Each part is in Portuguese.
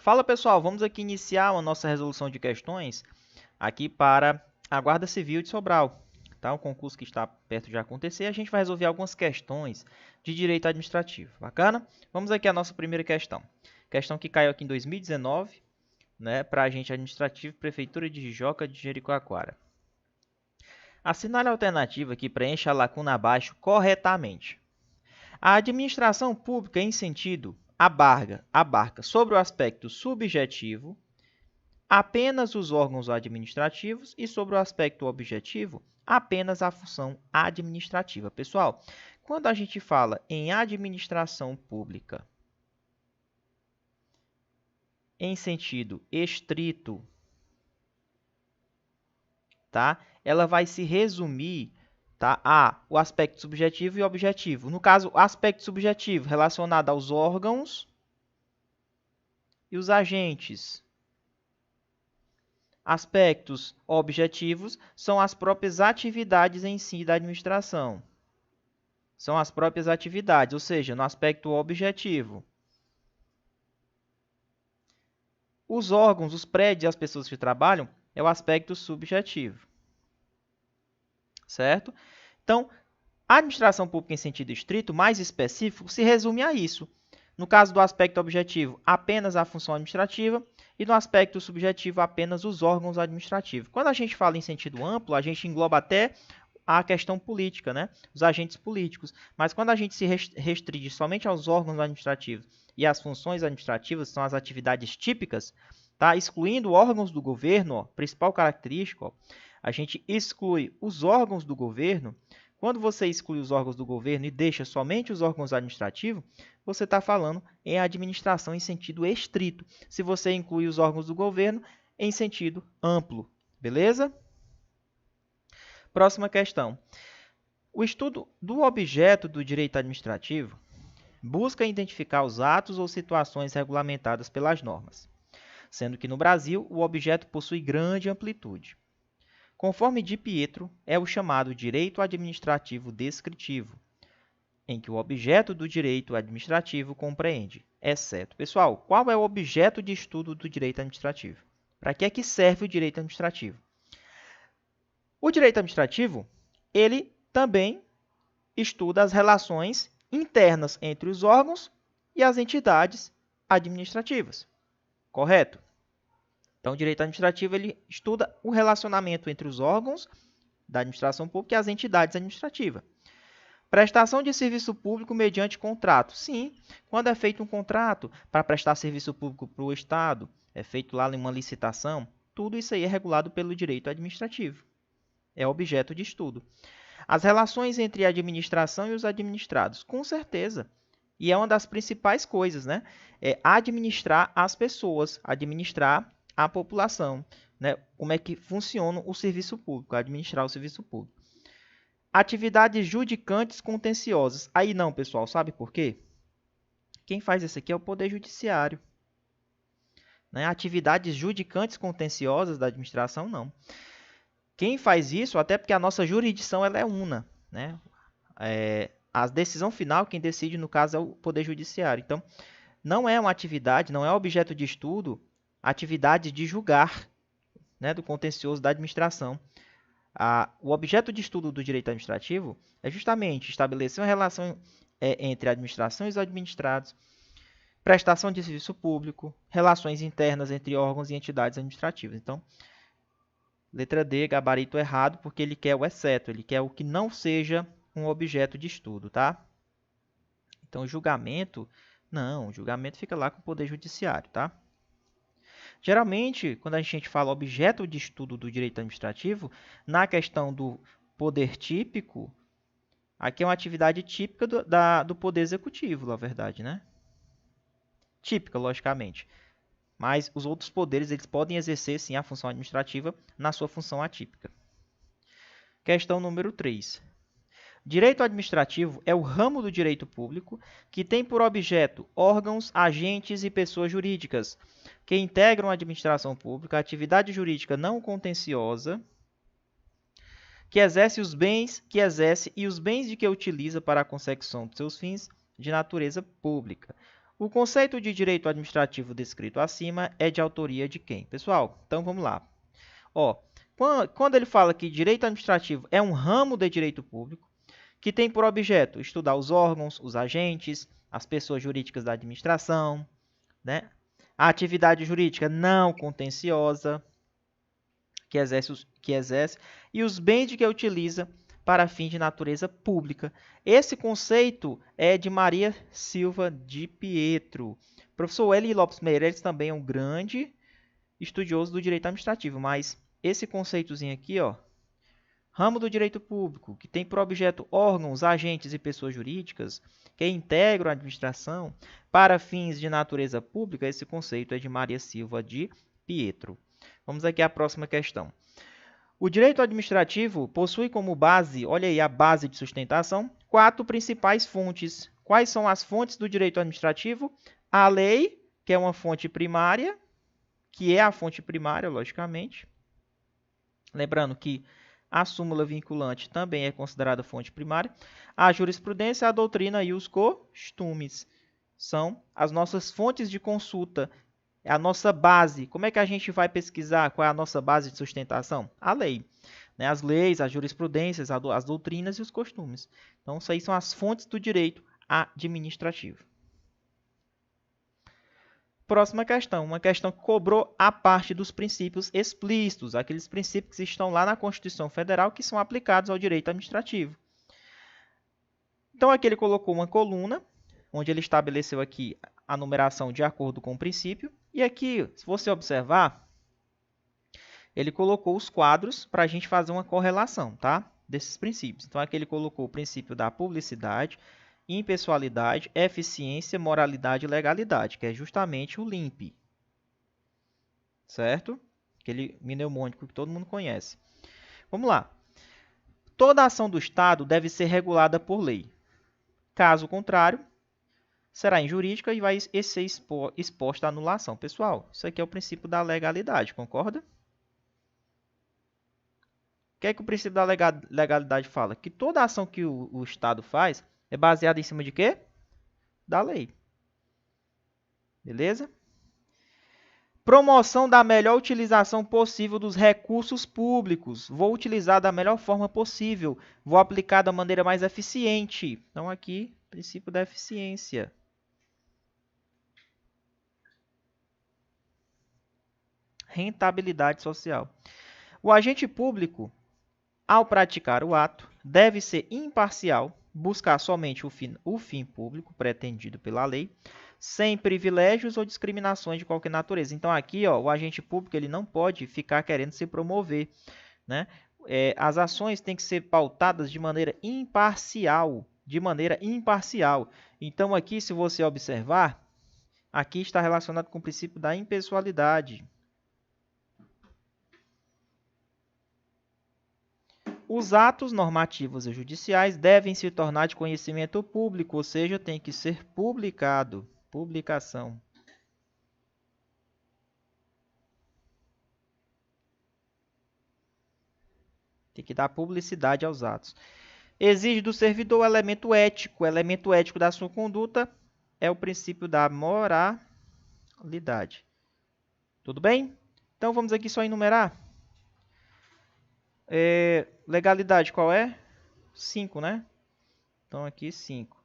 Fala pessoal, vamos aqui iniciar a nossa resolução de questões aqui para a Guarda Civil de Sobral. Tá? Um concurso que está perto de acontecer, a gente vai resolver algumas questões de direito administrativo. Bacana? Vamos aqui à nossa primeira questão. Questão que caiu aqui em 2019, né, para agente administrativo, Prefeitura de Jijoca de Jericoacoara. Assinale a alternativa que preencha a lacuna abaixo corretamente. A administração pública em sentido abarca sobre o aspecto subjetivo apenas os órgãos administrativos e sobre o aspecto objetivo apenas a função administrativa. Pessoal, quando a gente fala em administração pública em sentido estrito, tá? Ela vai se resumir, tá, a o aspecto subjetivo e objetivo. No caso, o aspecto subjetivo relacionado aos órgãos e os agentes. Aspectos objetivos são as próprias atividades em si da administração. São as próprias atividades, ou seja, no aspecto objetivo. Os órgãos, os prédios e as pessoas que trabalham é o aspecto subjetivo. Certo? Então, a administração pública em sentido estrito, mais específico, se resume a isso. No caso do aspecto objetivo, apenas a função administrativa e no aspecto subjetivo, apenas os órgãos administrativos. Quando a gente fala em sentido amplo, a gente engloba até a questão política, né? Os agentes políticos. Mas quando a gente se restringe somente aos órgãos administrativos e às funções administrativas, são as atividades típicas, tá? Excluindo órgãos do governo, ó, principal característica, ó, a gente exclui os órgãos do governo. Quando você exclui os órgãos do governo e deixa somente os órgãos administrativos, você está falando em administração em sentido estrito. Se você inclui os órgãos do governo em sentido amplo. Beleza? Próxima questão. O estudo do objeto do direito administrativo busca identificar os atos ou situações regulamentadas pelas normas, sendo que no Brasil o objeto possui grande amplitude. Conforme Di Pietro, é o chamado direito administrativo descritivo, em que o objeto do direito administrativo compreende, exceto... Pessoal, qual é o objeto de estudo do direito administrativo? Para que é que serve o direito administrativo? O direito administrativo, ele também estuda as relações internas entre os órgãos e as entidades administrativas. Correto? Então, o direito administrativo ele estuda o relacionamento entre os órgãos da administração pública e as entidades administrativas. Prestação de serviço público mediante contrato. Sim, quando é feito um contrato para prestar serviço público para o Estado, é feito lá em uma licitação, tudo isso aí é regulado pelo direito administrativo. É objeto de estudo. As relações entre a administração e os administrados, com certeza. E é uma das principais coisas, né? É administrar as pessoas, administrar a população, né? Como é que funciona o serviço público, administrar o serviço público. Atividades judicantes contenciosas. Aí não, pessoal, sabe por quê? Quem faz isso aqui é o Poder Judiciário. Né? Atividades judicantes contenciosas da administração, não. Quem faz isso, até porque a nossa jurisdição ela é una, né? A decisão final, quem decide, no caso, é o Poder Judiciário. Então, não é uma atividade, não é objeto de estudo, atividade de julgar, né, do contencioso da administração. O objeto de estudo do direito administrativo é justamente estabelecer uma relação entre a administração e os administrados, prestação de serviço público, relações internas entre órgãos e entidades administrativas. Então, letra D, gabarito errado, porque ele quer o exceto, ele quer o que não seja um objeto de estudo, tá? Então, julgamento, não, o julgamento fica lá com o Poder Judiciário, tá? Geralmente, quando a gente fala objeto de estudo do direito administrativo, na questão do poder típico, aqui é uma atividade típica do Poder Executivo, na verdade, né? Típica, logicamente. Mas os outros poderes eles podem exercer, sim, a função administrativa na sua função atípica. Questão número 3. Direito administrativo é o ramo do direito público que tem por objeto órgãos, agentes e pessoas jurídicas que integram a administração pública, a atividade jurídica não contenciosa, que exerce os bens que exerce e os bens de que utiliza para a consecução de seus fins de natureza pública. O conceito de direito administrativo descrito acima é de autoria de quem? Pessoal, então vamos lá. Ó, quando ele fala que direito administrativo é um ramo de direito público, que tem por objeto estudar os órgãos, os agentes, as pessoas jurídicas da administração, né? A atividade jurídica não contenciosa que exerce e os bens de que utiliza para fins de natureza pública. Esse conceito é de Maria Silva de Pietro. O professor Eli Lopes Meireles também é um grande estudioso do direito administrativo, mas esse conceitozinho aqui, ó, ramo do direito público, que tem por objeto órgãos, agentes e pessoas jurídicas que integram a administração para fins de natureza pública, esse conceito é de Maria Silva de Pietro. Vamos aqui à próxima questão. O direito administrativo possui como base, olha aí a base de sustentação, 4 principais fontes. Quais são as fontes do direito administrativo? A lei, que é uma fonte primária, que é a fonte primária, logicamente. Lembrando que a súmula vinculante também é considerada fonte primária. A jurisprudência, a doutrina e os costumes são as nossas fontes de consulta, é a nossa base. Como é que a gente vai pesquisar qual é a nossa base de sustentação? A lei, né? As leis, as jurisprudências, as doutrinas e os costumes. Então, isso aí são as fontes do direito administrativo. Próxima questão, uma questão que cobrou a parte dos princípios explícitos, aqueles princípios que estão lá na Constituição Federal que são aplicados ao direito administrativo. Então, aqui ele colocou uma coluna, onde ele estabeleceu aqui a numeração de acordo com o princípio. E aqui, se você observar, ele colocou os quadros para a gente fazer uma correlação, tá? Desses princípios. Então, aqui ele colocou o princípio da publicidade, impessoalidade, eficiência, moralidade e legalidade, que é justamente o LIMP. Certo? Aquele mnemônico que todo mundo conhece. Vamos lá. Toda ação do Estado deve ser regulada por lei. Caso contrário, será injurídica e vai ser exposta à anulação. Pessoal, isso aqui é o princípio da legalidade, concorda? O que é que o princípio da legalidade fala? Que toda ação que o Estado faz é baseada em cima de quê? Da lei. Beleza? Promoção da melhor utilização possível dos recursos públicos. Vou utilizar da melhor forma possível. Vou aplicar da maneira mais eficiente. Então, aqui, princípio da eficiência. Rentabilidade social. O agente público, ao praticar o ato, deve ser imparcial, buscar somente o fim público pretendido pela lei, sem privilégios ou discriminações de qualquer natureza. Então, aqui, ó, o agente público ele não pode ficar querendo se promover, né? As ações têm que ser pautadas de maneira imparcial, Então, aqui, se você observar, aqui está relacionado com o princípio da impessoalidade. Os atos normativos e judiciais devem se tornar de conhecimento público, ou seja, tem que ser publicado. Publicação. Tem que dar publicidade aos atos. Exige do servidor o elemento ético. O elemento ético da sua conduta é o princípio da moralidade. Tudo bem? Então, vamos aqui só enumerar. Legalidade qual é? 5, né? Então, aqui 5.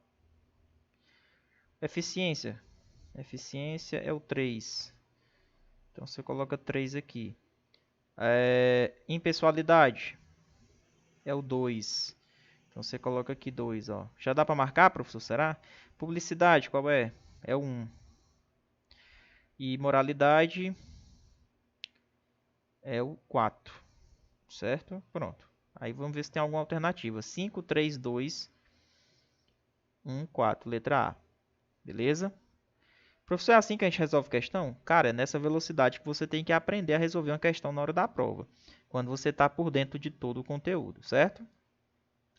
Eficiência. Eficiência é o 3. Então, você coloca 3 aqui. Impessoalidade é o 2. Então, você coloca aqui 2. Ó. Já dá para marcar, professor? Será? Publicidade qual é? É o 1. E moralidade é o 4. Certo? Pronto. Aí vamos ver se tem alguma alternativa. 5, 3, 2, 1, 4. Letra A. Beleza? Professor, é assim que a gente resolve questão? Cara, é nessa velocidade que você tem que aprender a resolver uma questão na hora da prova. Quando você está por dentro de todo o conteúdo, certo?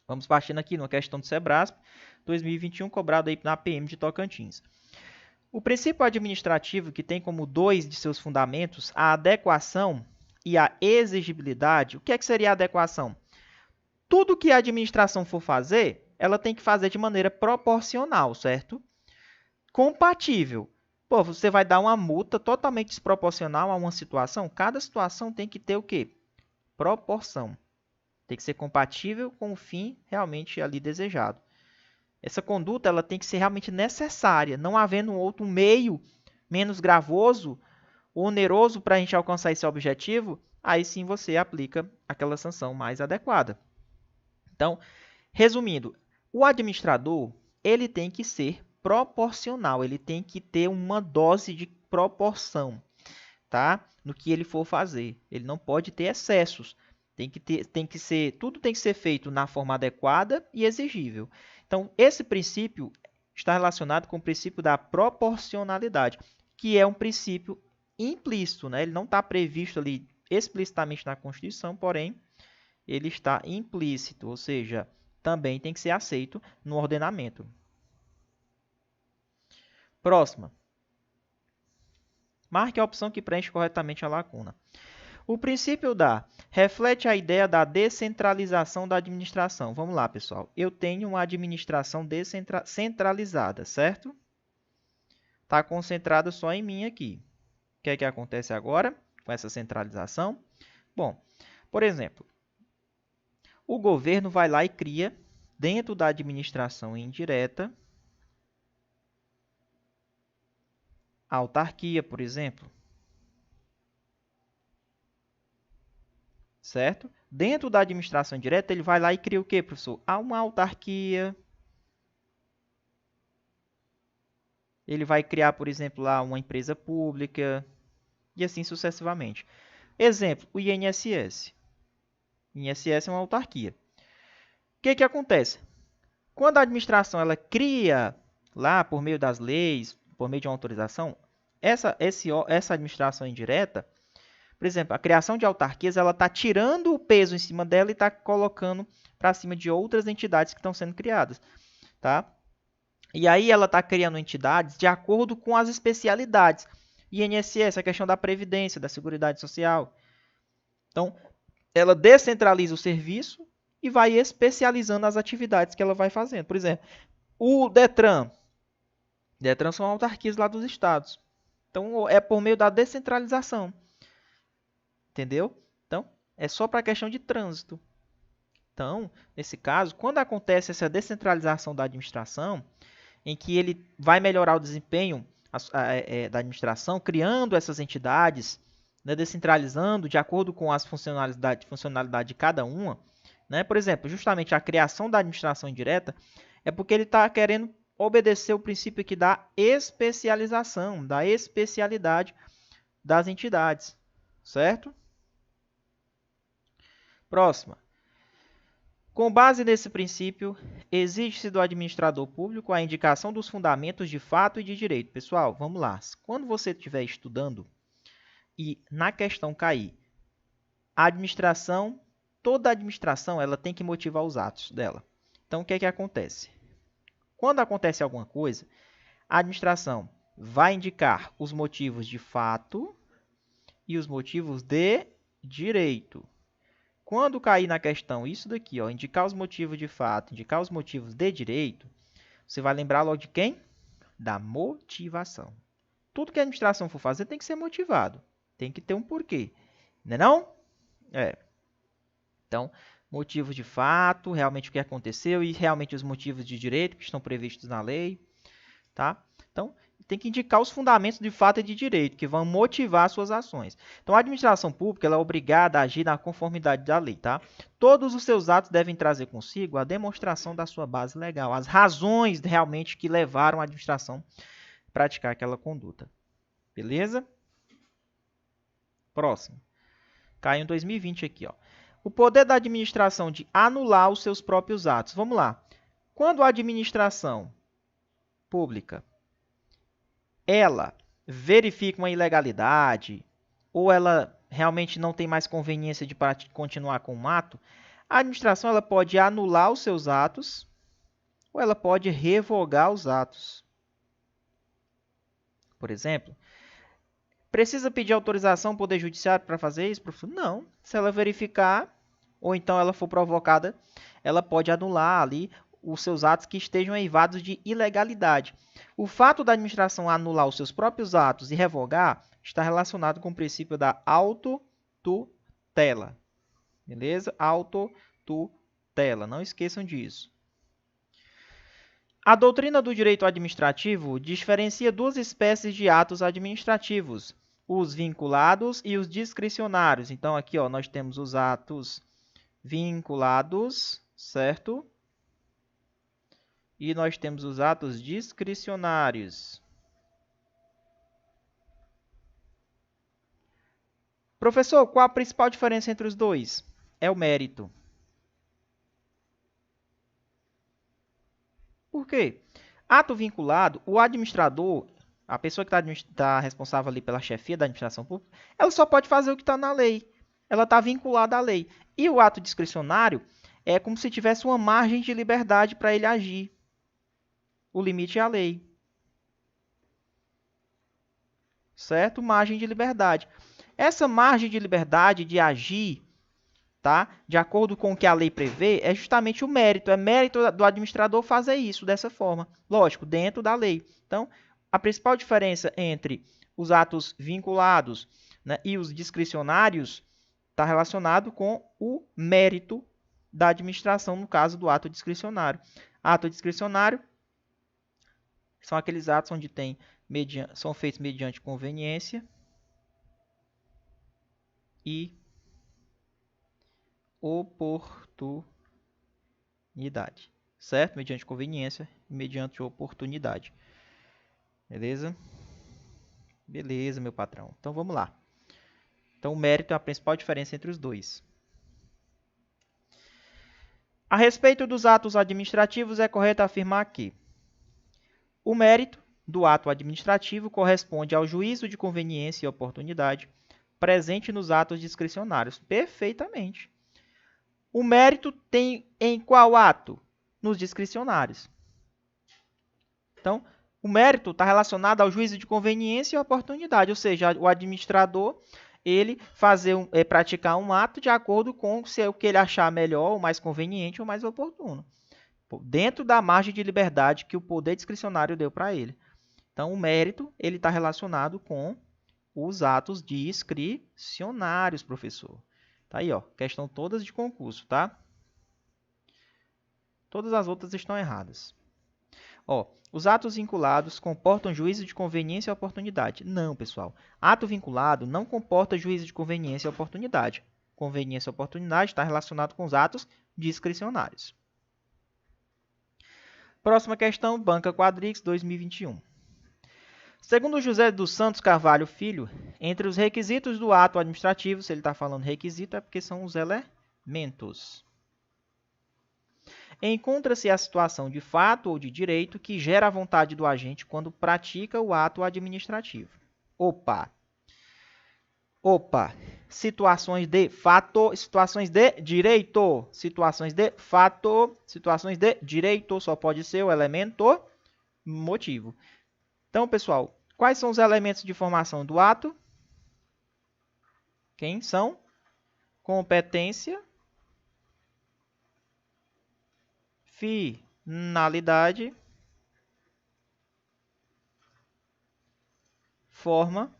Vamos partindo aqui numa questão do Sebrasp 2021, cobrado aí na PM de Tocantins. O princípio administrativo, que tem como 2 de seus fundamentos a adequação e a exigibilidade, o que seria a adequação? Tudo que a administração for fazer, ela tem que fazer de maneira proporcional, certo? compatível. Pô, você vai dar uma multa totalmente desproporcional a uma situação? Cada situação tem que ter o quê? Proporção. Tem que ser compatível com o fim realmente ali desejado. Essa conduta ela tem que ser realmente necessária, não havendo um outro meio menos gravoso ou oneroso para a gente alcançar esse objetivo, aí sim você aplica aquela sanção mais adequada. Então, resumindo, o administrador ele tem que ser proporcional, ele tem que ter uma dose de proporção, tá? No que ele for fazer. Ele não pode ter excessos. Tudo tem que ser feito na forma adequada e exigível. Então, esse princípio está relacionado com o princípio da proporcionalidade, que é um princípio implícito, né? Ele não está previsto ali explicitamente na Constituição, porém, ele está implícito, ou seja, também tem que ser aceito no ordenamento. Próxima. Marque a opção que preenche corretamente a lacuna. O princípio reflete a ideia da descentralização da administração. Vamos lá, pessoal. Eu tenho uma administração centralizada, certo? Está concentrada só em mim aqui. O que é que acontece agora com essa centralização? Bom, por exemplo, o governo vai lá e cria, dentro da administração indireta, a autarquia, por exemplo. Certo? Dentro da administração direta, ele vai lá e cria o quê, professor? Há uma autarquia. Ele vai criar, por exemplo, lá uma empresa pública e assim sucessivamente. Exemplo, o INSS. O INSS é uma autarquia. O que que acontece? Quando a administração ela cria lá por meio das leis, por meio de uma autorização, essa administração indireta, por exemplo, a criação de autarquias, ela está tirando o peso em cima dela e está colocando para cima de outras entidades que estão sendo criadas, tá? E aí ela está criando entidades de acordo com as especialidades. INSS, a questão da previdência, da seguridade social. Então, ela descentraliza o serviço e vai especializando as atividades que ela vai fazendo. Por exemplo, o Detran. Detran são autarquias lá dos estados. Então, é por meio da descentralização. Entendeu? Então, é só para a questão de trânsito. Então, nesse caso, quando acontece essa descentralização da administração, em que ele vai melhorar o desempenho da administração, criando essas entidades, né, descentralizando de acordo com as funcionalidade de cada uma, né? Por exemplo, justamente a criação da administração indireta é porque ele está querendo obedecer o princípio aqui da especialização, da especialidade das entidades, certo? Próxima. Com base nesse princípio, exige-se do administrador público a indicação dos fundamentos de fato e de direito. Pessoal, vamos lá. Quando você estiver estudando e na questão cair, a administração, toda a administração, ela tem que motivar os atos dela. Então, o que é que acontece? Quando acontece alguma coisa, a administração vai indicar os motivos de fato e os motivos de direito. Quando cair na questão isso daqui, ó, indicar os motivos de fato, indicar os motivos de direito, você vai lembrar logo de quem? Da motivação. Tudo que a administração for fazer tem que ser motivado. Tem que ter um porquê. Não é não? É. Então, motivos de fato, realmente o que aconteceu e realmente os motivos de direito que estão previstos na lei. Tá? Então, tem que indicar os fundamentos de fato e de direito, que vão motivar suas ações. Então, a administração pública ela é obrigada a agir na conformidade da lei. Tá? Todos os seus atos devem trazer consigo a demonstração da sua base legal, as razões realmente que levaram a administração a praticar aquela conduta. Beleza? Próximo. Caiu em 2020 aqui. Ó. O poder da administração de anular os seus próprios atos. Vamos lá. Quando a administração pública ela verifica uma ilegalidade ou ela realmente não tem mais conveniência de continuar com o ato, a administração ela pode anular os seus atos ou ela pode revogar os atos. Por exemplo, precisa pedir autorização ao Poder Judiciário para fazer isso? Professor? Não. Se ela verificar ou então ela for provocada, ela pode anular ali os seus atos que estejam eivados de ilegalidade. O fato da administração anular os seus próprios atos e revogar está relacionado com o princípio da autotutela. Beleza? Autotutela. Não esqueçam disso. A doutrina do direito administrativo diferencia duas espécies de atos administrativos, os vinculados e os discricionários. Então, aqui ó, nós temos os atos vinculados, certo? E nós temos os atos discricionários. Professor, qual a principal diferença entre os dois? É o mérito. Por quê? Ato vinculado, o administrador, a pessoa que está responsável ali pela chefia da administração pública, ela só pode fazer o que está na lei. Ela está vinculada à lei. E o ato discricionário é como se tivesse uma margem de liberdade para ele agir. O limite é a lei. Certo? Margem de liberdade. Essa margem de liberdade de agir, tá? De acordo com o que a lei prevê, é justamente o mérito. É mérito do administrador fazer isso dessa forma. Lógico, dentro da lei. Então, a principal diferença entre os atos vinculados, né, e os discricionários está relacionado com o mérito da administração, no caso do ato discricionário. Ato discricionário são aqueles atos onde são feitos mediante conveniência e oportunidade, certo? Mediante conveniência e mediante oportunidade. Beleza? Beleza, meu patrão. Então, vamos lá. Então, o mérito é a principal diferença entre os dois. A respeito dos atos administrativos, é correto afirmar que o mérito do ato administrativo corresponde ao juízo de conveniência e oportunidade presente nos atos discricionários. Perfeitamente. O mérito tem em qual ato? Nos discricionários. Então, o mérito está relacionado ao juízo de conveniência e oportunidade, ou seja, o administrador ele praticar um ato de acordo com se é o que ele achar melhor, ou mais conveniente ou mais oportuno, dentro da margem de liberdade que o poder discricionário deu para ele. Então, o mérito ele está relacionado com os atos discricionários, professor. Tá aí, ó, questão todas de concurso, tá? Todas as outras estão erradas. Ó, os atos vinculados comportam juízo de conveniência e oportunidade. Não, pessoal. Ato vinculado não comporta juízo de conveniência e oportunidade. Conveniência e oportunidade está relacionado com os atos discricionários. Próxima questão, Banca Quadrix 2021. Segundo José dos Santos Carvalho Filho, entre os requisitos do ato administrativo, se ele está falando requisito, é porque são os elementos. Encontra-se a situação de fato ou de direito que gera a vontade do agente quando pratica o ato administrativo. Opa! Situações de fato, situações de direito. Situações de fato, situações de direito. Só pode ser o elemento motivo. Então, pessoal, quais são os elementos de formação do ato? Quem são? Competência, finalidade, forma,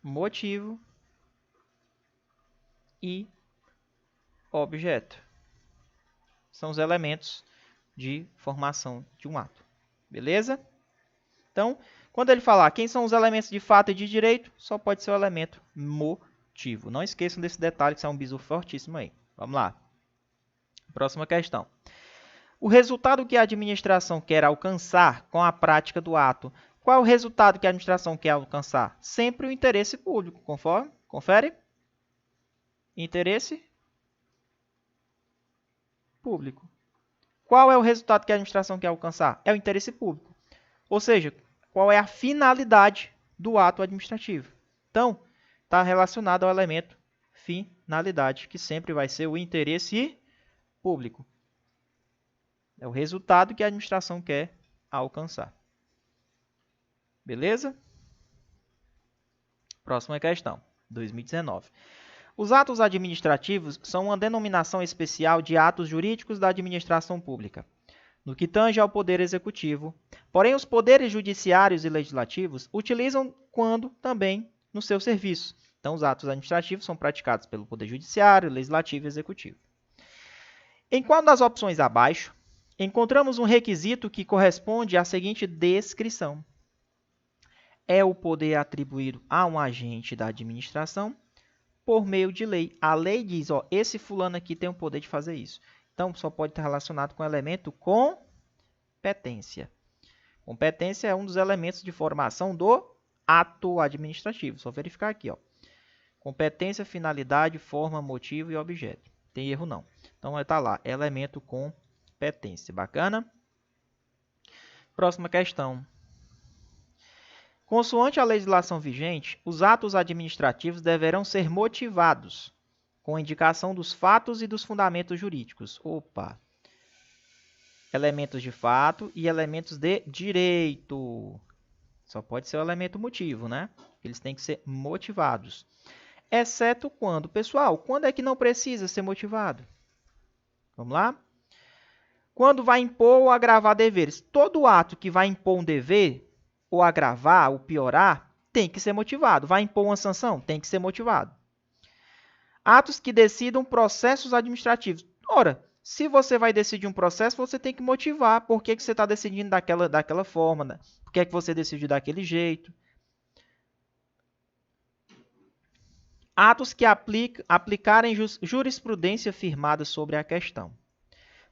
motivo e objeto. São os elementos de formação de um ato. Beleza? Então, quando ele falar quem são os elementos de fato e de direito, só pode ser o elemento motivo. Não esqueçam desse detalhe, que isso é um bizu fortíssimo aí. Vamos lá. Próxima questão. O resultado que a administração quer alcançar com a prática do ato. Qual é o resultado que a administração quer alcançar? Sempre o interesse público, conforme? Confere? Interesse público. Qual é o resultado que a administração quer alcançar? É o interesse público. Ou seja, qual é a finalidade do ato administrativo? Então, está relacionado ao elemento finalidade, que sempre vai ser o interesse público. É o resultado que a administração quer alcançar. Beleza? Próxima questão, 2019. Os atos administrativos são uma denominação especial de atos jurídicos da administração pública, no que tange ao Poder Executivo. Porém, os poderes judiciários e legislativos utilizam quando também no seu serviço. Então, os atos administrativos são praticados pelo Poder Judiciário, Legislativo e Executivo. Em qual das opções abaixo, encontramos um requisito que corresponde à seguinte descrição? É o poder atribuído a um agente da administração por meio de lei. A lei diz, ó, esse fulano aqui tem o poder de fazer isso. Então, só pode estar relacionado com o elemento competência. Competência é um dos elementos de formação do ato administrativo. Só verificar aqui, ó. Competência, finalidade, forma, motivo e objeto. Tem erro não. Então, vai estar lá, elemento competência. Bacana? Próxima questão. Consoante a legislação vigente, os atos administrativos deverão ser motivados, com indicação dos fatos e dos fundamentos jurídicos. Opa! Elementos de fato e elementos de direito. Só pode ser o elemento motivo, né? Eles têm que ser motivados. Exceto quando? Pessoal, quando é que não precisa ser motivado? Vamos lá? Quando vai impor ou agravar deveres. Todo ato que vai impor um dever, ou agravar, ou piorar, tem que ser motivado. Vai impor uma sanção? Tem que ser motivado. Atos que decidam processos administrativos. Ora, se você vai decidir um processo, você tem que motivar por que você está decidindo daquela forma, né? Por que você decidiu daquele jeito. Atos que aplicarem jurisprudência firmada sobre a questão,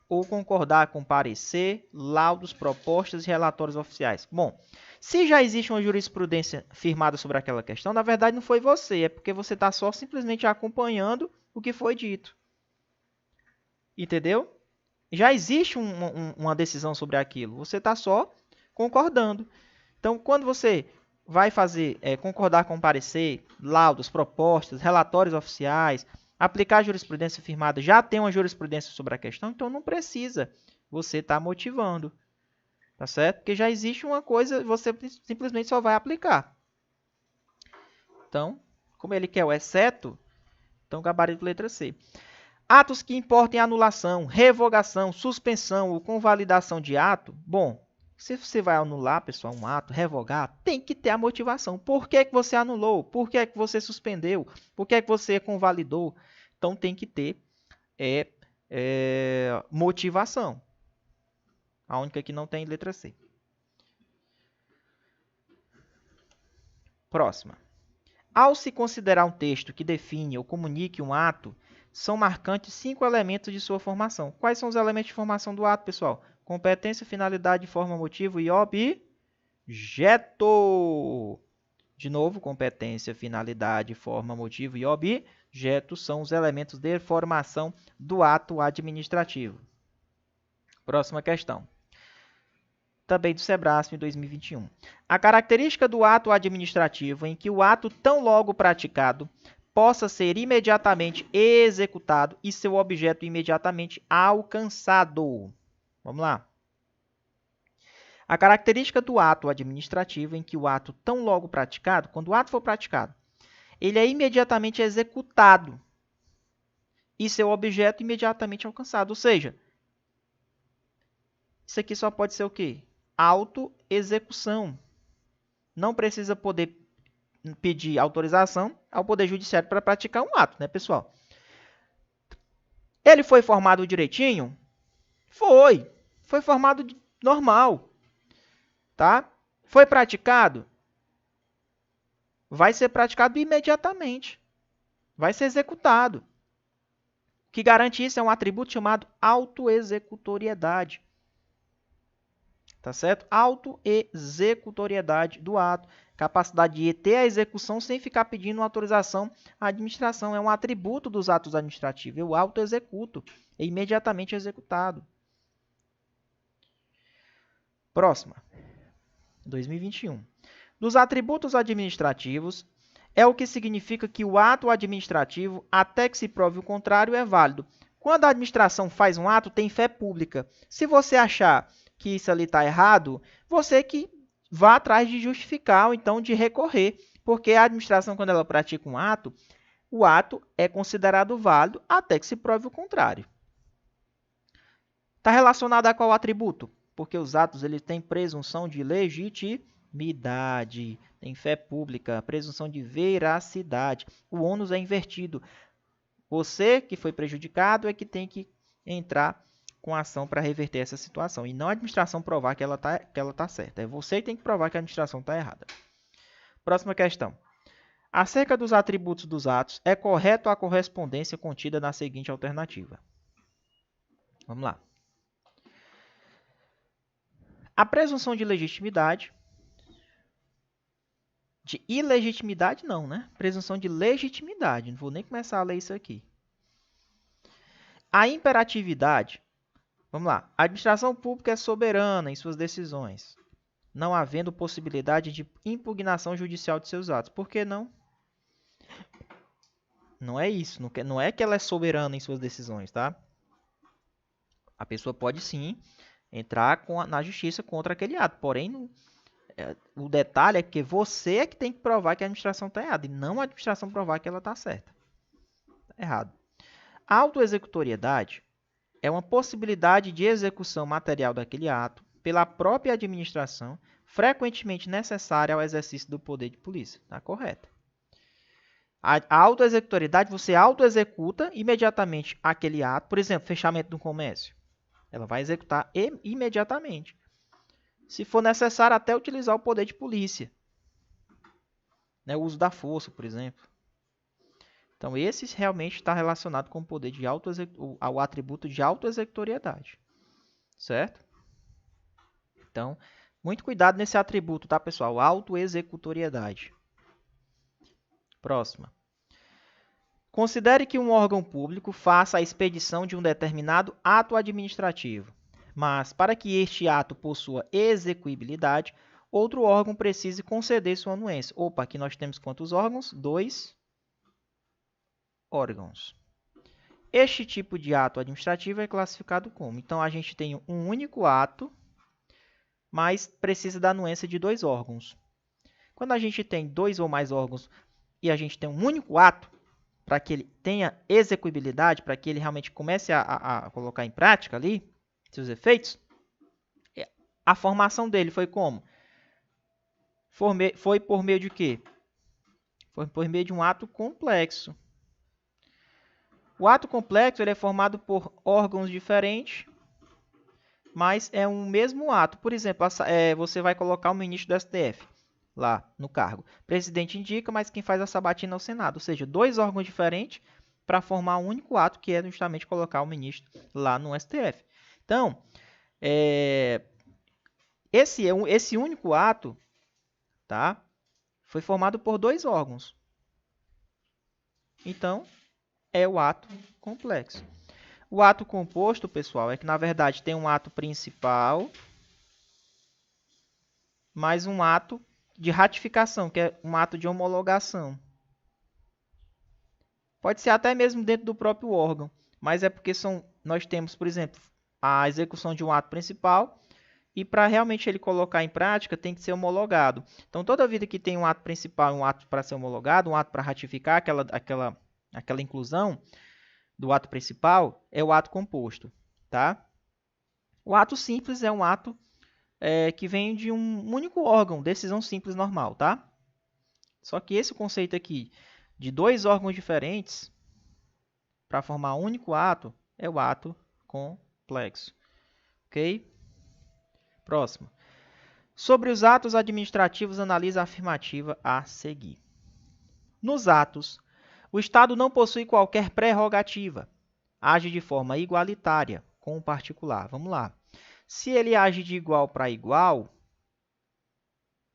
ou concordar com parecer, laudos, propostas e relatórios oficiais. Bom, se já existe uma jurisprudência firmada sobre aquela questão, na verdade não foi você, é porque você está só simplesmente acompanhando o que foi dito. Entendeu? Já existe uma decisão sobre aquilo, você está só concordando. Então, quando você vai fazer concordar com parecer, laudos, propostas, relatórios oficiais, aplicar a jurisprudência firmada, já tem uma jurisprudência sobre a questão, então não precisa você estar motivando, tá certo? Porque já existe uma coisa, você simplesmente só vai aplicar. Então, como ele quer o exceto, então gabarito letra C. Atos que importem anulação, revogação, suspensão ou convalidação de ato, bom, se você vai anular, pessoal, um ato, revogar, tem que ter a motivação. Por que você anulou? Por que você suspendeu? Por que você convalidou? Então, tem que ter motivação. A única que não tem, letra C. Próxima. Ao se considerar um texto que define ou comunique um ato, são marcantes 5 elementos de sua formação. Quais são os elementos de formação do ato, pessoal? Competência, finalidade, forma, motivo e objeto. De novo, competência, finalidade, forma, motivo e objeto são os elementos de formação do ato administrativo. Próxima questão. Também do Sebrasp em 2021. A característica do ato administrativo em que o ato tão logo praticado possa ser imediatamente executado e seu objeto imediatamente alcançado. Vamos lá. A característica do ato administrativo em que o ato tão logo praticado, quando o ato for praticado, ele é imediatamente executado e seu objeto imediatamente alcançado. Ou seja, isso aqui só pode ser o quê? Autoexecução. Não precisa poder pedir autorização ao Poder Judiciário para praticar um ato, né, pessoal? Ele foi formado direitinho? Foi. Foi formado normal. Tá? Foi praticado? Vai ser praticado imediatamente. Vai ser executado. O que garante isso é um atributo chamado autoexecutoriedade. Tá certo? Autoexecutoriedade do ato. Capacidade de ter a execução sem ficar pedindo autorização à administração. É um atributo dos atos administrativos. Eu autoexecuto. É imediatamente executado. Próxima. 2021. Dos atributos administrativos, é o que significa que o ato administrativo, até que se prove o contrário, é válido. Quando a administração faz um ato, tem fé pública. Se você achar que isso ali está errado, você que vá atrás de justificar ou então de recorrer, porque a administração, quando ela pratica um ato, o ato é considerado válido até que se prove o contrário. Está relacionado a qual atributo? Porque os atos eles têm presunção de legitimidade, tem fé pública, presunção de veracidade. O ônus é invertido. Você que foi prejudicado é que tem que entrar com ação para reverter essa situação. E não a administração provar que ela tá certa. É você que tem que provar que a administração está errada. Próxima questão. Acerca dos atributos dos atos, é correto a correspondência contida na seguinte alternativa. Vamos lá. A presunção de legitimidade, de ilegitimidade não, né? Presunção de legitimidade, não vou nem começar a ler isso aqui. A imperatividade, vamos lá. A administração pública é soberana em suas decisões, não havendo possibilidade de impugnação judicial de seus atos. Por que não? Não é isso, não é que ela é soberana em suas decisões, tá? A pessoa pode sim entrar na justiça contra aquele ato, porém o detalhe é que você é que tem que provar que a administração está errada e não a administração provar que ela está certa. Tá errado. A autoexecutoriedade é uma possibilidade de execução material daquele ato pela própria administração, frequentemente necessária ao exercício do poder de polícia. Está correto. A autoexecutoriedade, você autoexecuta imediatamente aquele ato, por exemplo, fechamento do comércio. Ela vai executar imediatamente. Se for necessário, até utilizar o poder de polícia. Né? O uso da força, por exemplo. Então, esse realmente está relacionado com o poder de ao atributo de autoexecutoriedade. Certo? Então, muito cuidado nesse atributo, tá, pessoal? Autoexecutoriedade. Próxima. Considere que um órgão público faça a expedição de um determinado ato administrativo, mas para que este ato possua execuibilidade, outro órgão precise conceder sua anuência. Opa, aqui nós temos quantos órgãos? 2 órgãos. Este tipo de ato administrativo é classificado como? Então, a gente tem um único ato, mas precisa da anuência de 2 órgãos. Quando a gente tem 2 ou mais órgãos e a gente tem um único ato, para que ele tenha execuibilidade, para que ele realmente comece a colocar em prática ali seus efeitos, a formação dele foi como? Foi por meio de quê? Foi por meio de um ato complexo. O ato complexo ele é formado por órgãos diferentes, mas é um mesmo ato. Por exemplo, você vai colocar o ministro do STF lá no cargo. O presidente indica, mas quem faz a sabatina é o Senado. Ou seja, 2 órgãos diferentes para formar um único ato, que é justamente colocar o ministro lá no STF. Então, esse único ato, tá, foi formado por 2 órgãos. Então, é o ato complexo. O ato composto, pessoal, é que, na verdade, tem um ato principal, mais um ato de ratificação, que é um ato de homologação. Pode ser até mesmo dentro do próprio órgão, mas é porque nós temos, por exemplo, a execução de um ato principal e para realmente ele colocar em prática tem que ser homologado. Então, toda vida que tem um ato principal e um ato para ser homologado, um ato para ratificar aquela inclusão do ato principal, é o ato composto. Tá? O ato simples é um ato que vem de um único órgão, decisão simples normal, tá? Só que esse conceito aqui de 2 órgãos diferentes para formar um único ato é o ato complexo, ok? Próximo. Sobre os atos administrativos, analisa a afirmativa a seguir. Nos atos, o Estado não possui qualquer prerrogativa, age de forma igualitária com o particular. Vamos lá. Se ele age de igual para igual,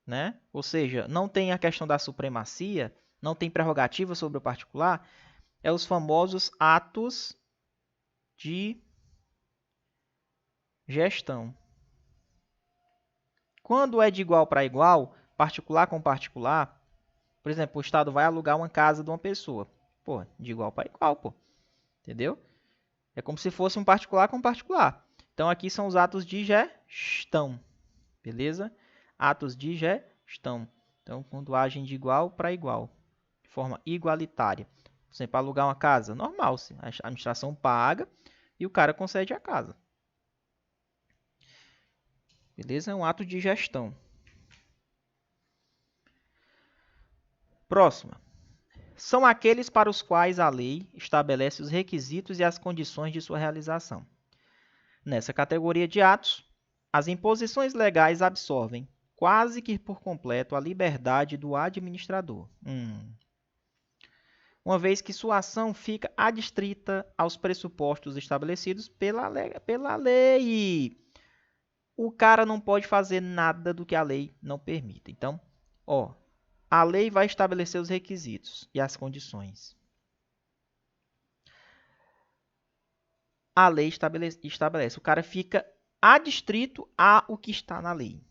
né? Ou seja, não tem a questão da supremacia, não tem prerrogativa sobre o particular, é os famosos atos de gestão. Quando é de igual para igual, particular com particular, por exemplo, o Estado vai alugar uma casa de uma pessoa. Pô, de igual para igual, pô. Entendeu? É como se fosse um particular com particular. Então, aqui são os atos de gestão. Beleza? Atos de gestão. Então, quando agem de igual para igual, de forma igualitária. Por exemplo, alugar uma casa, normal, a administração paga e o cara concede a casa. Beleza? É um ato de gestão. Próxima. São aqueles para os quais a lei estabelece os requisitos e as condições de sua realização. Nessa categoria de atos, as imposições legais absorvem quase que por completo a liberdade do administrador, uma vez que sua ação fica adstrita aos pressupostos estabelecidos pela lei. O cara não pode fazer nada do que a lei não permita. Então, a lei vai estabelecer os requisitos e as condições. A lei estabelece. O cara fica adstrito ao que está na lei.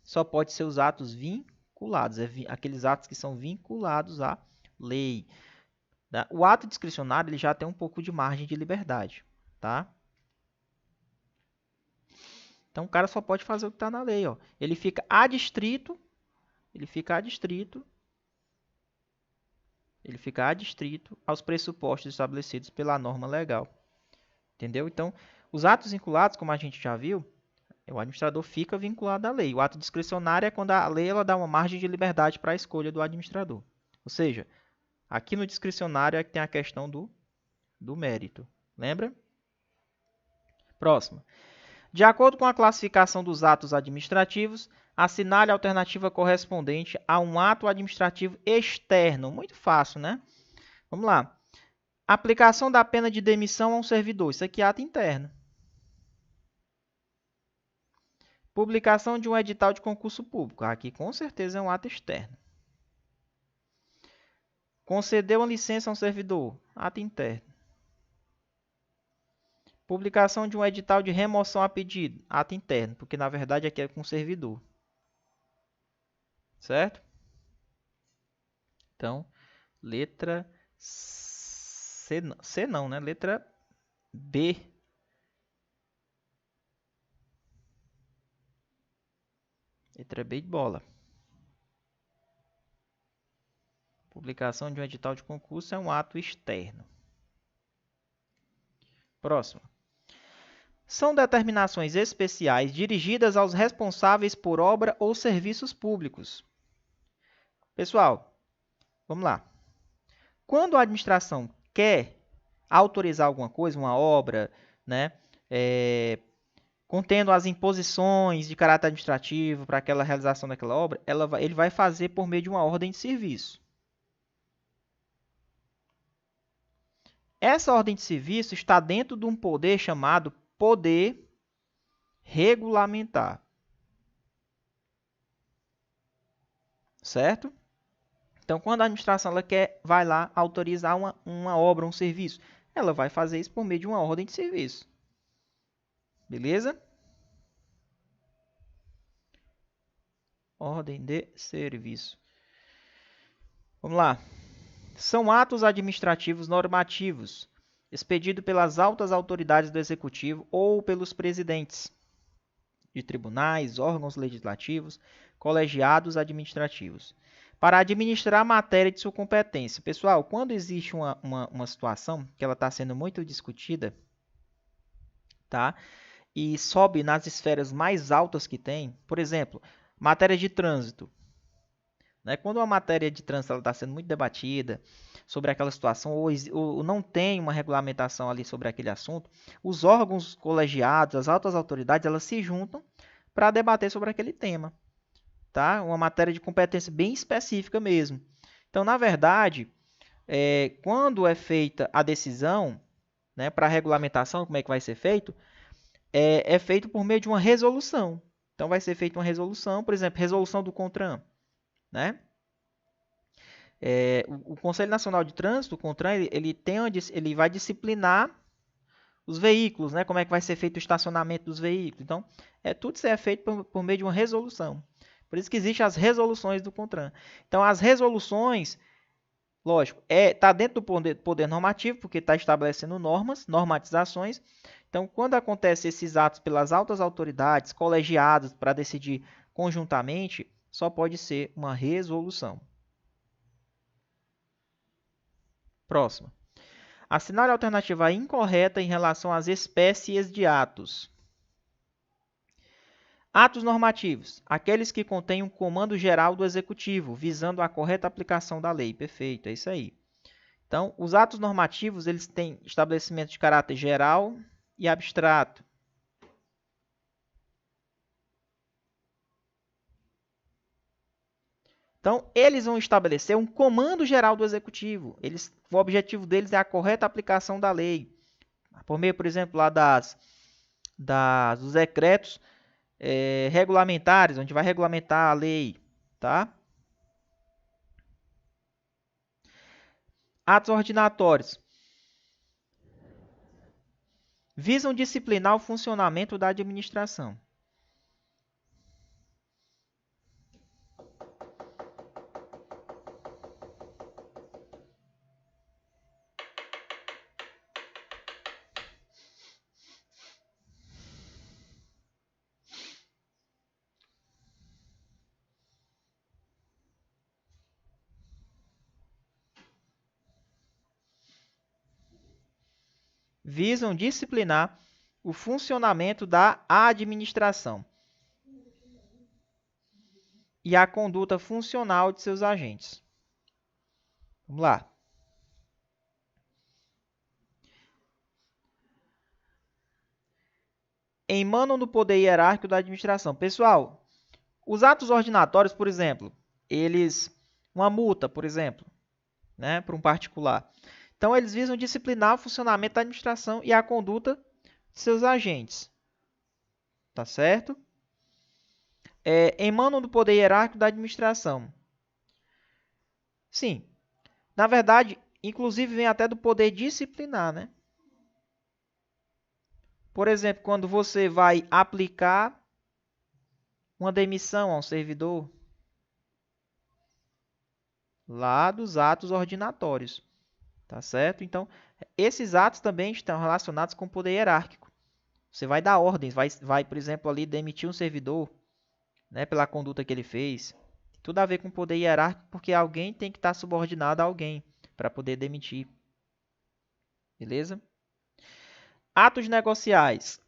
Só pode ser os atos vinculados. Aqueles atos que são vinculados à lei. O ato discricionário ele já tem um pouco de margem de liberdade. Tá? Então, o cara só pode fazer o que está na lei. Ele fica adstrito. Ele fica adstrito aos pressupostos estabelecidos pela norma legal. Entendeu? Então, os atos vinculados, como a gente já viu, o administrador fica vinculado à lei. O ato discricionário é quando a lei ela dá uma margem de liberdade para a escolha do administrador. Ou seja, aqui no discricionário é que tem a questão do mérito. Lembra? Próximo. De acordo com a classificação dos atos administrativos, assinale a alternativa correspondente a um ato administrativo externo. Muito fácil, né? Vamos lá. Aplicação da pena de demissão a um servidor. Isso aqui é ato interno. Publicação de um edital de concurso público. Aqui com certeza é um ato externo. Conceder uma licença a um servidor. Ato interno. Publicação de um edital de remoção a pedido. Ato interno, porque na verdade aqui é com o servidor. Certo? Então, letra C não, né? Letra B. Letra B de bola. Publicação de um edital de concurso é um ato externo. Próximo. São determinações especiais dirigidas aos responsáveis por obra ou serviços públicos. Pessoal, vamos lá. Quando a administração quer autorizar alguma coisa, uma obra, né, contendo as imposições de caráter administrativo para aquela realização daquela obra, ele vai fazer por meio de uma ordem de serviço. Essa ordem de serviço está dentro de um poder chamado poder regulamentar. Certo? Então, quando a administração vai lá autorizar uma obra, um serviço, ela vai fazer isso por meio de uma ordem de serviço. Beleza? Ordem de serviço. Vamos lá. São atos administrativos normativos, expedidos pelas altas autoridades do Executivo ou pelos presidentes de tribunais, órgãos legislativos, colegiados administrativos, para administrar a matéria de sua competência. Pessoal, quando existe uma situação que ela está sendo muito discutida, tá? E sobe nas esferas mais altas que tem, por exemplo, matéria de trânsito. Né? Quando uma matéria de trânsito está sendo muito debatida sobre aquela situação, ou não tem uma regulamentação ali sobre aquele assunto, os órgãos colegiados, as altas autoridades, elas se juntam para debater sobre aquele tema. Tá? Uma matéria de competência bem específica mesmo. Então, na verdade, quando é feita a decisão, né, para a regulamentação, como é que vai ser feito, é feito por meio de uma resolução. Então, vai ser feita uma resolução, por exemplo, resolução do CONTRAN. Né? O Conselho Nacional de Trânsito, o CONTRAN, ele vai disciplinar os veículos, né? Como é que vai ser feito o estacionamento dos veículos. Então, tudo isso é feito por meio de uma resolução. Por isso que existem as resoluções do CONTRAN. Então, as resoluções, lógico, está dentro do poder normativo, porque está estabelecendo normas, normatizações. Então, quando acontecem esses atos pelas altas autoridades, colegiadas, para decidir conjuntamente, só pode ser uma resolução. Próximo. Assinale a alternativa incorreta em relação às espécies de atos. Atos normativos. Aqueles que contêm um comando geral do Executivo, visando a correta aplicação da lei. Perfeito, é isso aí. Então, os atos normativos, eles têm estabelecimento de caráter geral e abstrato. Então, eles vão estabelecer um comando geral do Executivo. O objetivo deles é a correta aplicação da lei. Por meio, por exemplo, lá dos decretos regulamentares, onde vai regulamentar a lei. Tá? Atos ordinatórios. Visam disciplinar o funcionamento da administração. Visam disciplinar o funcionamento da administração e a conduta funcional de seus agentes. Vamos lá. Emanam do poder hierárquico da administração. Pessoal, os atos ordinatórios, por exemplo, uma multa, por exemplo, né, para um particular. Então, eles visam disciplinar o funcionamento da administração e a conduta de seus agentes. Tá certo? Emanam do poder hierárquico da administração. Sim. Na verdade, inclusive vem até do poder disciplinar, né? Por exemplo, quando você vai aplicar uma demissão a um servidor, lá dos atos ordinatórios, tá certo? Então, esses atos também estão relacionados com o poder hierárquico. Você vai dar ordens, vai, por exemplo, ali demitir um servidor, né, pela conduta que ele fez. Tudo a ver com o poder hierárquico, porque alguém tem que estar subordinado a alguém para poder demitir. Beleza? Atos negociais.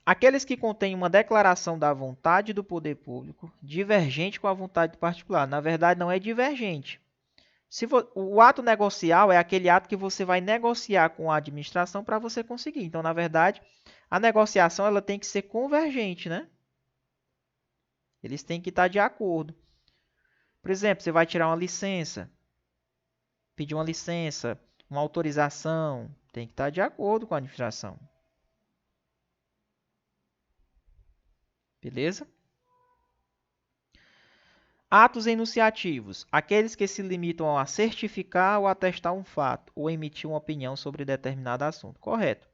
Aqueles que contêm uma declaração da vontade do poder público divergente com a vontade do particular. Na verdade, não é divergente. O ato negocial é aquele ato que você vai negociar com a administração para você conseguir. Então, na verdade, a negociação ela tem que ser convergente, né? Eles têm que estar de acordo. Por exemplo, você vai tirar uma licença, pedir uma licença, uma autorização, tem que estar de acordo com a administração. Beleza? Atos enunciativos. Aqueles que se limitam a certificar ou atestar um fato ou emitir uma opinião sobre determinado assunto. Correto.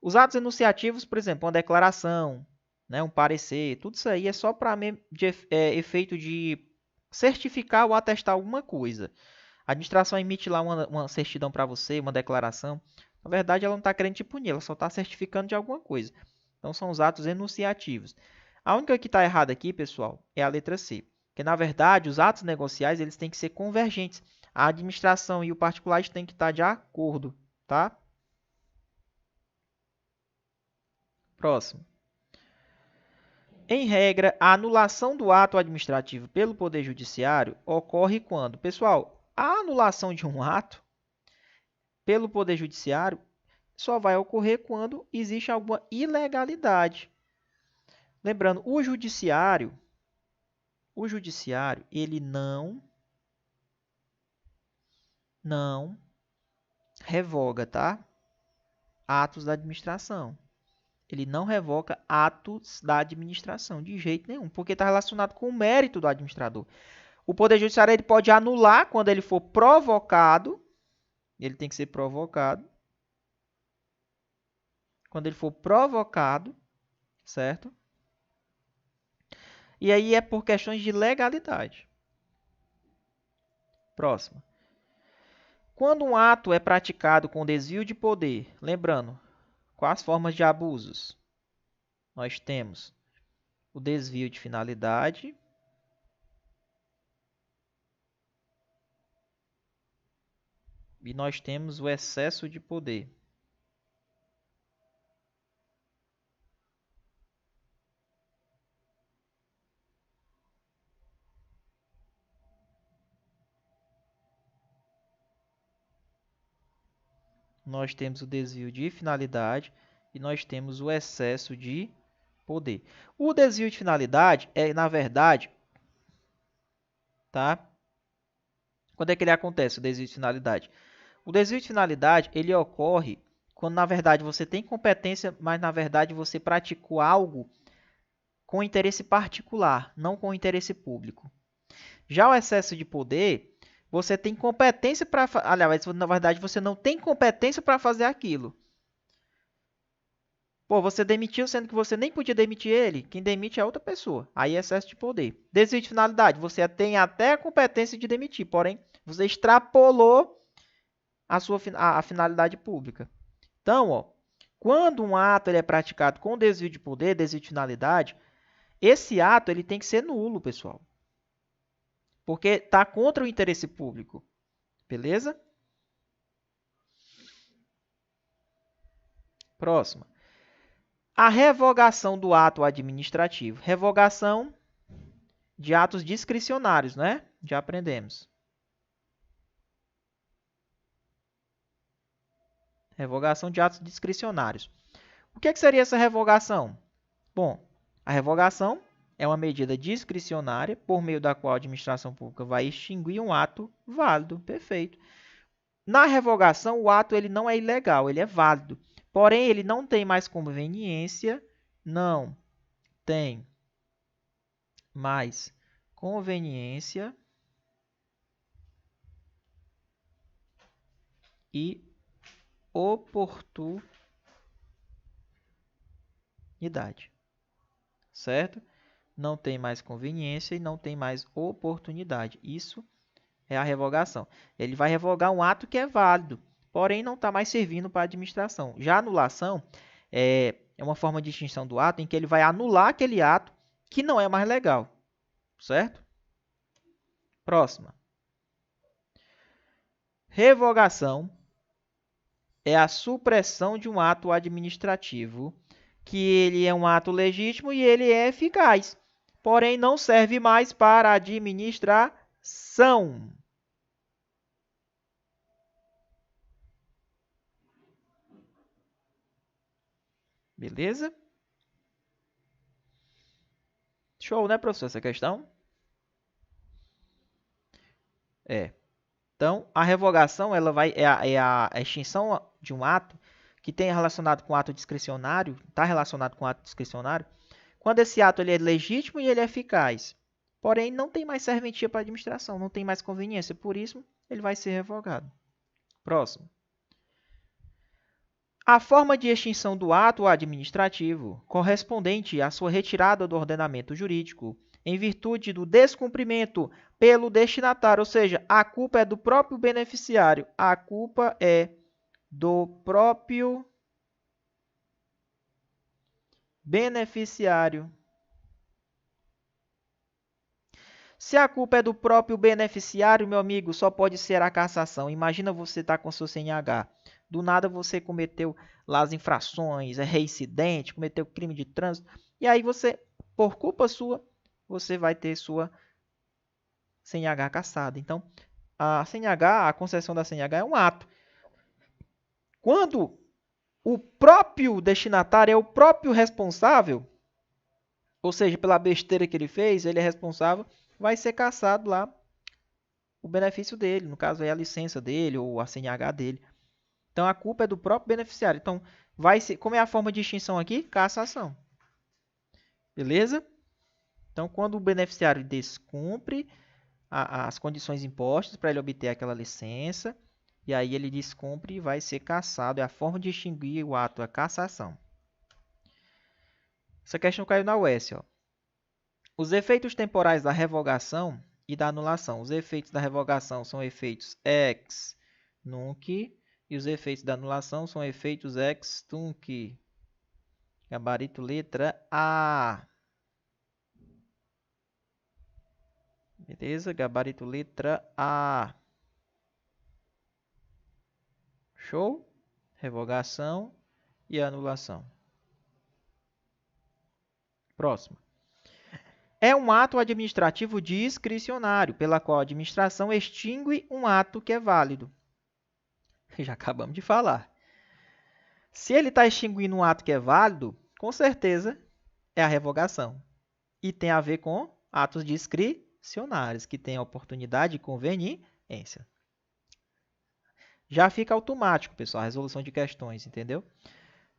Os atos enunciativos, por exemplo, uma declaração, né, um parecer, tudo isso aí é só para efeito de certificar ou atestar alguma coisa. A administração emite lá uma certidão para você, uma declaração. Na verdade, ela não está querendo te punir, ela só está certificando de alguma coisa. Então, são os atos enunciativos. A única que está errada aqui, pessoal, é a letra C. Porque, na verdade, os atos negociais eles têm que ser convergentes. A administração e o particular têm que estar de acordo, tá? Próximo. Em regra, a anulação do ato administrativo pelo Poder Judiciário ocorre quando, pessoal, a anulação de um ato pelo Poder Judiciário só vai ocorrer quando existe alguma ilegalidade. Lembrando, o judiciário, ele não revoga, tá? Atos da administração. Ele não revoga atos da administração de jeito nenhum, porque está relacionado com o mérito do administrador. O Poder Judiciário ele pode anular quando ele for provocado. Ele tem que ser provocado. Quando ele for provocado, certo? E aí é por questões de legalidade. Próximo. Quando um ato é praticado com desvio de poder, lembrando, quais formas de abusos? Nós temos o desvio de finalidade, . E nós temos o excesso de poder. Nós temos o desvio de finalidade e nós temos o excesso de poder. O desvio de finalidade é, na verdade, tá? Quando é que ele acontece, o desvio de finalidade? O desvio de finalidade, ele ocorre quando, na verdade, você tem competência, mas, na verdade, você praticou algo com interesse particular, não com interesse público. Já o excesso de poder, você tem competência para... Aliás, na verdade, você não tem competência para fazer aquilo. Pô, você demitiu, sendo que você nem podia demitir ele. Quem demite é outra pessoa. Aí é excesso de poder. Desvio de finalidade. Você tem até a competência de demitir, porém, você extrapolou a finalidade pública. Então, ó, quando um ato ele é praticado com desvio de poder, desvio de finalidade, esse ato ele tem que ser nulo, pessoal. Porque está contra o interesse público. Beleza? Próxima. A revogação do ato administrativo. Revogação de atos discricionários, né? Já aprendemos. Revogação de atos discricionários. O que seria essa revogação? Bom, a revogação é uma medida discricionária por meio da qual a administração pública vai extinguir um ato válido. Perfeito. Na revogação, o ato ele não é ilegal, ele é válido. Porém, ele não tem mais conveniência, não tem mais conveniência e oportunidade. Certo? Não tem mais conveniência e não tem mais oportunidade. Isso é a revogação. Ele vai revogar um ato que é válido, porém não está mais servindo para a administração. Já a anulação é uma forma de extinção do ato em que ele vai anular aquele ato que não é mais legal. Certo? Próxima. Revogação é a supressão de um ato administrativo, que ele é um ato legítimo e ele é eficaz, porém não serve mais para a administração. Beleza? Show, né, professor, essa questão? É. Então, a revogação ela é a extinção de um ato que tem relacionado com ato discricionário, está relacionado com ato discricionário, quando esse ato ele é legítimo e ele é eficaz. Porém, não tem mais serventia para a administração, não tem mais conveniência, por isso ele vai ser revogado. Próximo. A forma de extinção do ato administrativo correspondente à sua retirada do ordenamento jurídico em virtude do descumprimento pelo destinatário, ou seja, a culpa é do próprio beneficiário. A culpa é do próprio beneficiário. Se a culpa é do próprio beneficiário, meu amigo, só pode ser a cassação. Imagina você estar com seu CNH. Do nada você cometeu lá as infrações, é reincidente, cometeu crime de trânsito. E aí você, por culpa sua, você vai ter sua CNH cassada. Então, a CNH, a concessão da CNH é um ato. Quando o próprio destinatário é o próprio responsável, ou seja, pela besteira que ele fez, ele é responsável, vai ser cassado lá o benefício dele, no caso é a licença dele ou a CNH dele. Então a culpa é do próprio beneficiário. Então vai ser, como é a forma de extinção aqui? Cassação. Beleza? Então quando o beneficiário descumpre as condições impostas para ele obter aquela licença, e aí ele descumpre e vai ser cassado. É a forma de extinguir o ato, a cassação. Essa questão caiu na UES, ó. Os efeitos temporais da revogação e da anulação. Os efeitos da revogação são efeitos ex nunc e os efeitos da anulação são efeitos ex tunc. Gabarito letra A. Beleza? Gabarito letra A. Show? Revogação e anulação. Próximo. É um ato administrativo discricionário, pela qual a administração extingue um ato que é válido. Já acabamos de falar. Se ele está extinguindo um ato que é válido, com certeza é a revogação. E tem a ver com atos discricionários, que têm a oportunidade de conveniência. Já fica automático, pessoal, a resolução de questões, entendeu?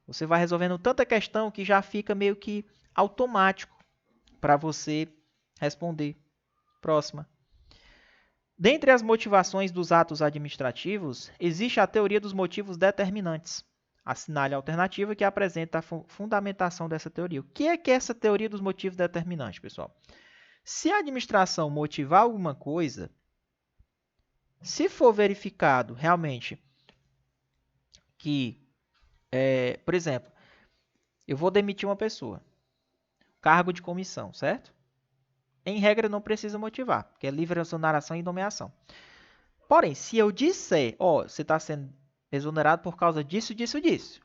Você vai resolvendo tanta questão que já fica meio que automático para você responder. Próxima. Dentre as motivações dos atos administrativos, existe a teoria dos motivos determinantes. Assinale a alternativa que apresenta a fundamentação dessa teoria. O que é essa teoria dos motivos determinantes, pessoal? Se a administração motivar alguma coisa, se for verificado realmente que, por exemplo, eu vou demitir uma pessoa, cargo de comissão, certo? Em regra, não precisa motivar, porque é livre exoneração e nomeação. Porém, se eu disser, você está sendo exonerado por causa disso, disso, disso.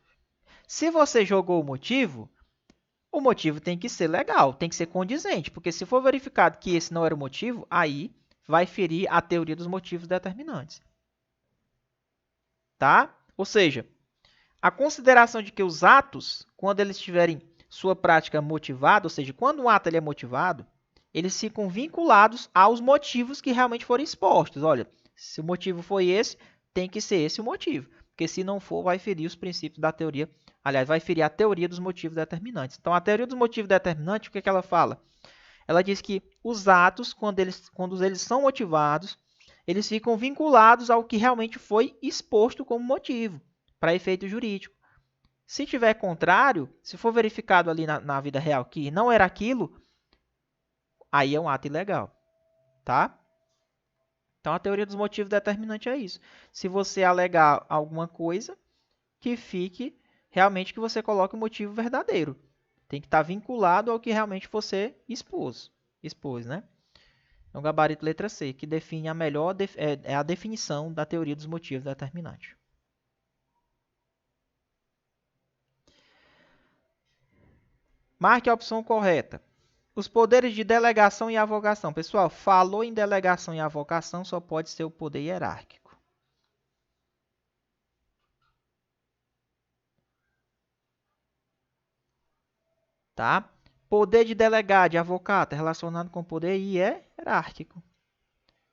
Se você jogou o motivo tem que ser legal, tem que ser condizente, porque se for verificado que esse não era o motivo, aí vai ferir a teoria dos motivos determinantes. Tá? Ou seja, a consideração de que os atos, quando eles tiverem sua prática motivada, ou seja, quando um ato ele é motivado, eles ficam vinculados aos motivos que realmente foram expostos. Olha, se o motivo foi esse, tem que ser esse o motivo. Porque se não for, vai ferir os princípios da teoria. Aliás, vai ferir a teoria dos motivos determinantes. Então, a teoria dos motivos determinantes, o que ela fala? Ela diz que os atos, quando eles são motivados, eles ficam vinculados ao que realmente foi exposto como motivo, para efeito jurídico. Se tiver contrário, se for verificado ali na vida real que não era aquilo, aí é um ato ilegal, tá? Então, a teoria dos motivos determinantes é isso. Se você alegar alguma coisa, que fique realmente que você coloque o motivo verdadeiro. Tem que estar vinculado ao que realmente você expôs, né? É o gabarito letra C, que define a melhor é a definição da teoria dos motivos determinantes. Marque a opção correta. Os poderes de delegação e avocação. Pessoal, falou em delegação e avocação, só pode ser o poder hierárquico. Tá? Poder de delegado, de avocado, relacionado com poder hierárquico.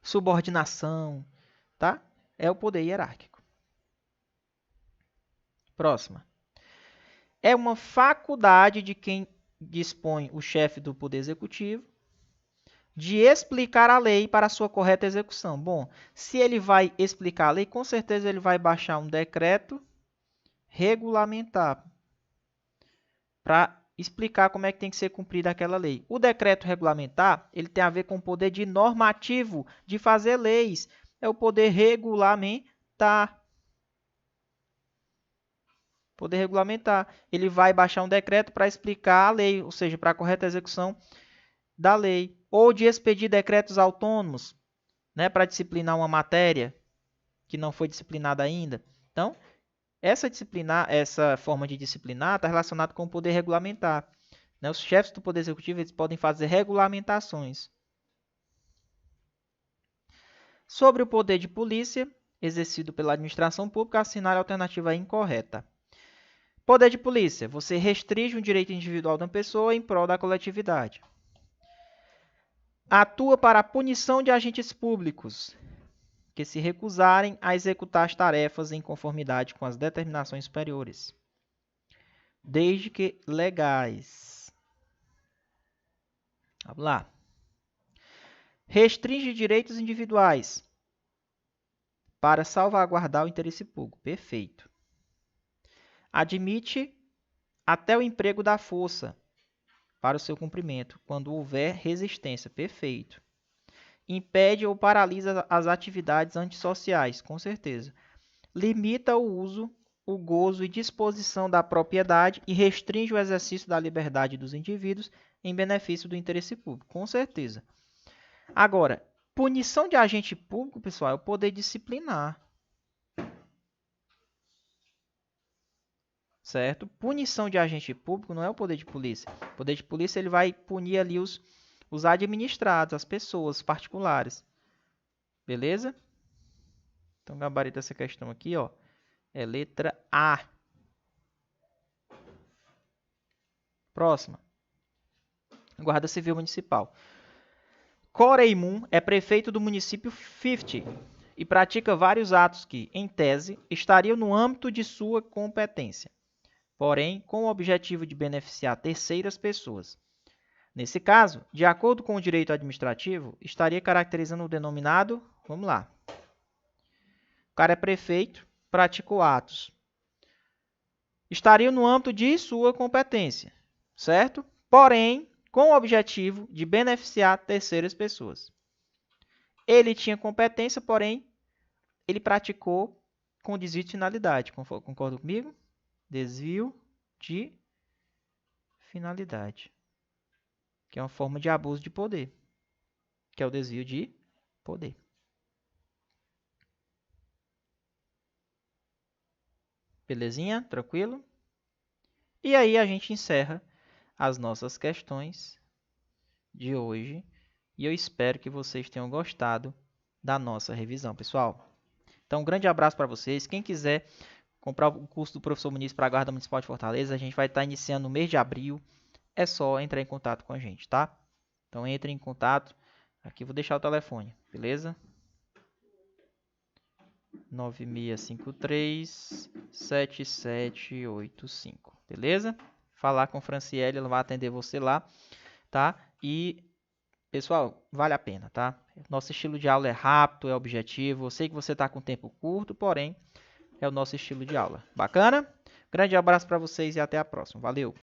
Subordinação, tá? É o poder hierárquico. Próxima. É uma faculdade de quem dispõe o chefe do Poder Executivo de explicar a lei para a sua correta execução. Bom, se ele vai explicar a lei, com certeza ele vai baixar um decreto regulamentar para explicar como é que tem que ser cumprida aquela lei. O decreto regulamentar, ele tem a ver com o poder de normativo, de fazer leis. É o poder regulamentar. Poder regulamentar. Ele vai baixar um decreto para explicar a lei, ou seja, para a correta execução da lei. Ou de expedir decretos autônomos, né, para disciplinar uma matéria que não foi disciplinada ainda. Então, essa forma de disciplinar está relacionada com o poder regulamentar. Né? Os chefes do Poder Executivo eles podem fazer regulamentações. Sobre o poder de polícia, exercido pela administração pública, assinale a alternativa incorreta. Poder de polícia. Você restringe um direito individual de uma pessoa em prol da coletividade. Atua para a punição de agentes públicos que se recusarem a executar as tarefas em conformidade com as determinações superiores, desde que legais. Vamos lá. Restringe direitos individuais para salvaguardar o interesse público. Perfeito. Admite até o emprego da força para o seu cumprimento, quando houver resistência. Perfeito. Impede ou paralisa as atividades antissociais, com certeza. Limita o uso, o gozo e disposição da propriedade e restringe o exercício da liberdade dos indivíduos em benefício do interesse público, com certeza. Agora, punição de agente público, pessoal, é o poder disciplinar. certo? Punição de agente público não é o poder de polícia. O poder de polícia ele vai punir ali os administrados, as pessoas particulares. Beleza? Então, gabarito essa questão aqui, ó, é letra A. Próxima. Guarda Civil Municipal. Coreimun é prefeito do município 50 e pratica vários atos que, em tese, estariam no âmbito de sua competência, porém, com o objetivo de beneficiar terceiras pessoas. Nesse caso, de acordo com o direito administrativo, estaria caracterizando o denominado, vamos lá. O cara é prefeito, praticou atos. Estariam no âmbito de sua competência, certo? Porém, com o objetivo de beneficiar terceiras pessoas. Ele tinha competência, porém, ele praticou com desvio de finalidade. Concorda comigo? Desvio de finalidade. Que é uma forma de abuso de poder. Que é o desvio de poder. Belezinha? Tranquilo? E aí a gente encerra as nossas questões de hoje. E eu espero que vocês tenham gostado da nossa revisão, pessoal. Então, um grande abraço para vocês. Quem quiser comprar o curso do professor Muniz para a Guarda Municipal de Fortaleza, a gente vai estar iniciando no mês de abril. É só entrar em contato com a gente, tá? Então, entre em contato. Aqui vou deixar o telefone, beleza? 9653-7785, beleza? Falar com Franciele, ela vai atender você lá, tá? E, pessoal, vale a pena, tá? Nosso estilo de aula é rápido, é objetivo. Eu sei que você está com tempo curto, porém, é o nosso estilo de aula. Bacana? Grande abraço para vocês e até a próxima. Valeu!